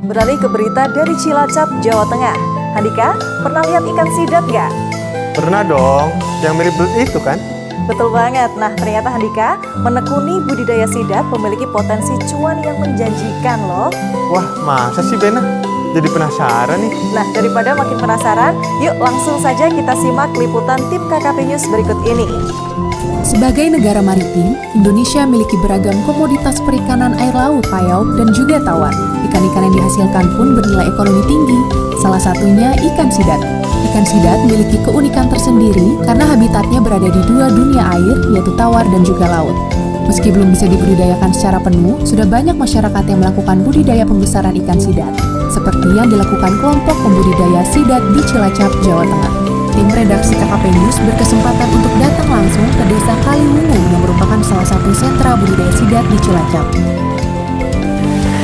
Beralih ke berita dari Cilacap, Jawa Tengah. Handika, pernah lihat ikan sidat nggak? Pernah dong, yang mirip belut itu kan? Betul banget. Nah, ternyata Handika, menekuni budidaya sidat memiliki potensi cuan yang menjanjikan loh. Wah, masa sih Bena? Jadi penasaran nih. Nah, daripada makin penasaran, yuk langsung saja kita simak liputan tim KKP News berikut ini. Sebagai negara maritim, Indonesia memiliki beragam komoditas perikanan air laut, payau, dan juga tawar. Ikan-ikan yang dihasilkan pun bernilai ekonomi tinggi, salah satunya ikan sidat. Ikan sidat memiliki keunikan tersendiri karena habitatnya berada di dua dunia air, yaitu tawar dan juga laut. Meski belum bisa dibudidayakan secara penuh, sudah banyak masyarakat yang melakukan budidaya pembesaran ikan sidat, seperti yang dilakukan kelompok pembudidaya sidat di Cilacap, Jawa Tengah. Tim redaksi KKP News berkesempatan untuk datang langsung ke Desa Kaliwungu yang merupakan salah satu sentra budidaya sidat di Cilacap.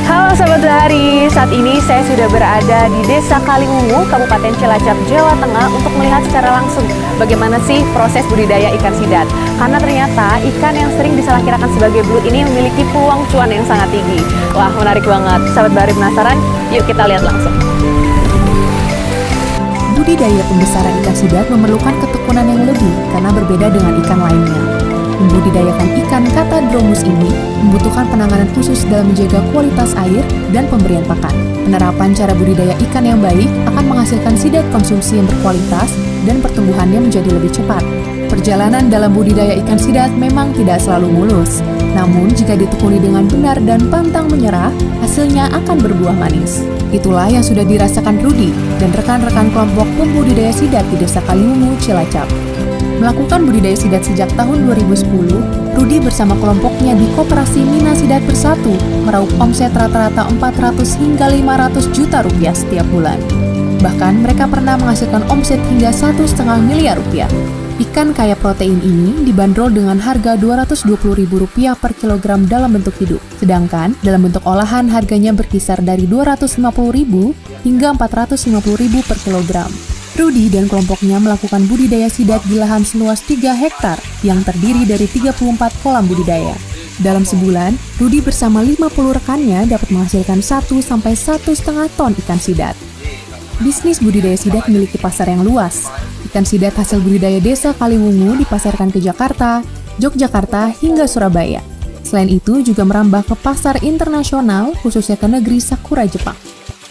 Halo Sobat Bahari, saat ini saya sudah berada di Desa Kaliwungu, Kabupaten Cilacap, Jawa Tengah untuk melihat secara langsung bagaimana sih proses budidaya ikan sidat. Karena ternyata ikan yang sering disalahkirakan sebagai belut ini memiliki peluang cuan yang sangat tinggi. Wah, menarik banget. Sobat Bahari penasaran? Yuk kita lihat langsung. Budidaya pembesaran ikan sidat memerlukan ketekunan yang lebih karena berbeda dengan ikan lainnya. Membudidayakan ikan Catadromus ini membutuhkan penanganan khusus dalam menjaga kualitas air dan pemberian pakan. Penerapan cara budidaya ikan yang baik akan menghasilkan sidat konsumsi yang berkualitas dan pertumbuhannya menjadi lebih cepat. Perjalanan dalam budidaya ikan sidat memang tidak selalu mulus. Namun jika ditekuni dengan benar dan pantang menyerah, hasilnya akan berbuah manis. Itulah yang sudah dirasakan Rudi dan rekan-rekan kelompok pembudidaya sidat di Desa Kaliwungu, Cilacap. Melakukan budidaya sidat sejak tahun 2010, Rudi bersama kelompoknya di Koperasi Mina Sidat Bersatu meraup omset rata-rata 400 hingga 500 juta rupiah setiap bulan. Bahkan mereka pernah menghasilkan omset hingga 1,5 miliar rupiah. Ikan kaya protein ini dibanderol dengan harga Rp220.000 per kilogram dalam bentuk hidup. Sedangkan dalam bentuk olahan harganya berkisar dari Rp250.000 hingga Rp450.000 per kilogram. Rudi dan kelompoknya melakukan budidaya sidat di lahan seluas 3 hektar yang terdiri dari 34 kolam budidaya. Dalam sebulan, Rudi bersama 50 rekannya dapat menghasilkan 1 sampai 1,5 ton ikan sidat. Bisnis budidaya sidat memiliki pasar yang luas. Ikan sidat hasil budidaya Desa Kaliwungu dipasarkan ke Jakarta, Yogyakarta, hingga Surabaya. Selain itu juga merambah ke pasar internasional, khususnya ke negeri Sakura, Jepang.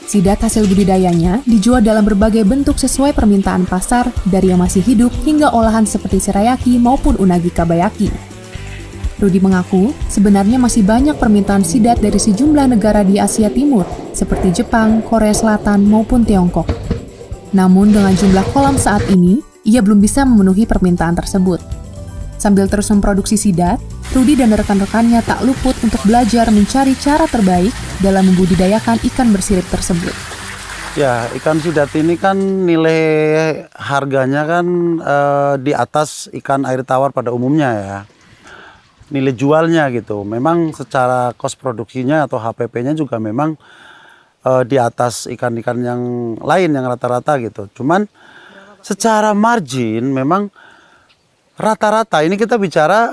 Sidat hasil budidayanya dijual dalam berbagai bentuk sesuai permintaan pasar, dari yang masih hidup hingga olahan seperti sirayaki maupun unagi kabayaki. Rudi mengaku sebenarnya masih banyak permintaan sidat dari sejumlah negara di Asia Timur, seperti Jepang, Korea Selatan, maupun Tiongkok. Namun dengan jumlah kolam saat ini, ia belum bisa memenuhi permintaan tersebut. Sambil terus memproduksi sidat, Rudi dan rekan-rekannya tak luput untuk belajar mencari cara terbaik dalam membudidayakan ikan bersirip tersebut. Ya, ikan sidat ini kan nilai harganya kan di atas ikan air tawar pada umumnya ya. Nilai jualnya gitu. Memang secara kos produksinya atau HPP-nya juga memang di atas ikan-ikan yang lain yang rata-rata gitu. Cuman secara margin memang rata-rata ini kita bicara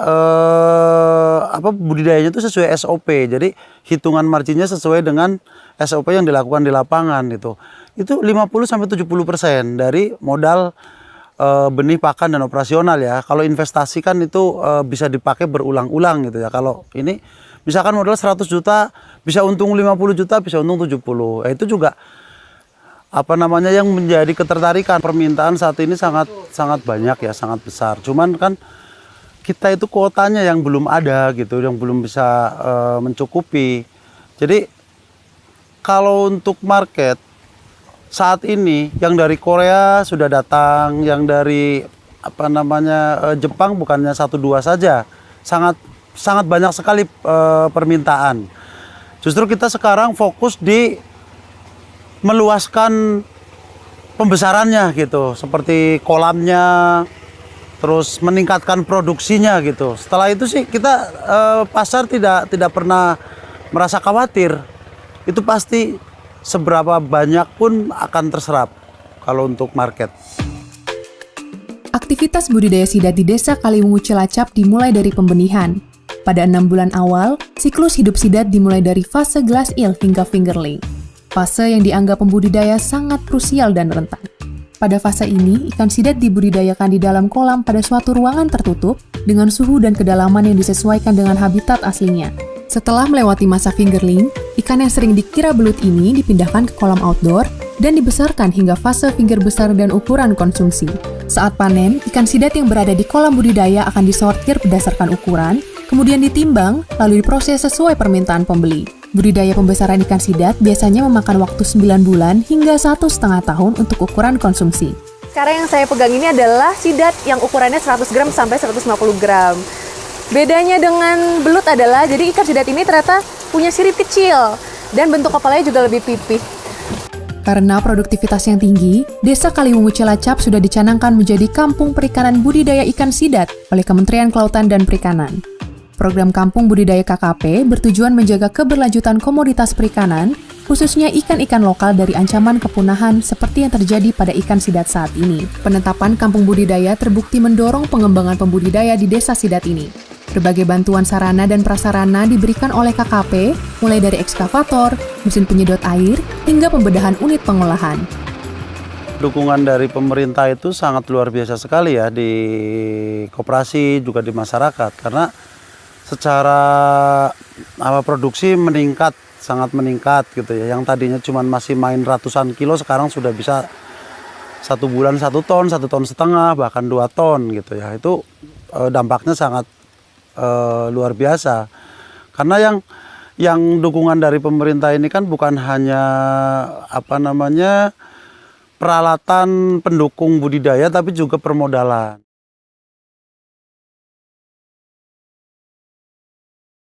budidayanya itu sesuai SOP. Jadi hitungan marginnya sesuai dengan SOP yang dilakukan di lapangan gitu. Itu 50-70% dari modal benih pakan dan operasional ya. Kalau investasi kan itu bisa dipakai berulang-ulang gitu ya. Kalau ini misalkan modal 100 juta bisa untung 50 juta, bisa untung 70. Itu juga yang menjadi ketertarikan. Permintaan saat ini sangat banyak ya, sangat besar. Cuman kan kita itu kuotanya yang belum ada gitu, yang belum bisa mencukupi. Jadi kalau untuk market saat ini yang dari Korea sudah datang, yang dari Jepang bukannya 1-2 saja, sangat banyak sekali permintaan. Justru kita sekarang fokus di meluaskan pembesarannya gitu, seperti kolamnya, terus meningkatkan produksinya gitu. Setelah itu sih kita pasar tidak pernah merasa khawatir. Itu pasti seberapa banyak pun akan terserap kalau untuk market. Aktivitas budidaya sidat di Desa Kaliwungu Cilacap dimulai dari pembenihan. Pada 6 bulan awal, siklus hidup sidat dimulai dari fase glass eel hingga fingerling. Fase yang dianggap pembudidaya sangat krusial dan rentan. Pada fase ini, ikan sidat dibudidayakan di dalam kolam pada suatu ruangan tertutup dengan suhu dan kedalaman yang disesuaikan dengan habitat aslinya. Setelah melewati masa fingerling, ikan yang sering dikira belut ini dipindahkan ke kolam outdoor dan dibesarkan hingga fase finger besar dan ukuran konsumsi. Saat panen, ikan sidat yang berada di kolam budidaya akan disortir berdasarkan ukuran, kemudian ditimbang, lalu diproses sesuai permintaan pembeli. Budidaya pembesaran ikan sidat biasanya memakan waktu 9 bulan hingga 1,5 tahun untuk ukuran konsumsi. Sekarang yang saya pegang ini adalah sidat yang ukurannya 100 gram sampai 150 gram. Bedanya dengan belut adalah, jadi ikan sidat ini ternyata punya sirip kecil dan bentuk kepalanya juga lebih pipih. Karena produktivitas yang tinggi, Desa Kaliwungu Cilacap sudah dicanangkan menjadi kampung perikanan budidaya ikan sidat oleh Kementerian Kelautan dan Perikanan. Program Kampung Budidaya KKP bertujuan menjaga keberlanjutan komoditas perikanan, khususnya ikan-ikan lokal dari ancaman kepunahan seperti yang terjadi pada ikan sidat saat ini. Penetapan kampung budidaya terbukti mendorong pengembangan pembudidaya di desa sidat ini. Berbagai bantuan sarana dan prasarana diberikan oleh KKP, mulai dari ekskavator, mesin penyedot air, hingga pembedahan unit pengolahan. Dukungan dari pemerintah itu sangat luar biasa sekali ya di koperasi juga di masyarakat, karena secara produksi meningkat, sangat meningkat gitu ya. Yang tadinya cuma masih main ratusan kilo, sekarang sudah bisa 1 bulan 1 ton, 1,5 ton, bahkan 2 ton gitu ya. Itu dampaknya sangat luar biasa. Karena yang dukungan dari pemerintah ini kan bukan hanya peralatan pendukung budidaya, tapi juga permodalan.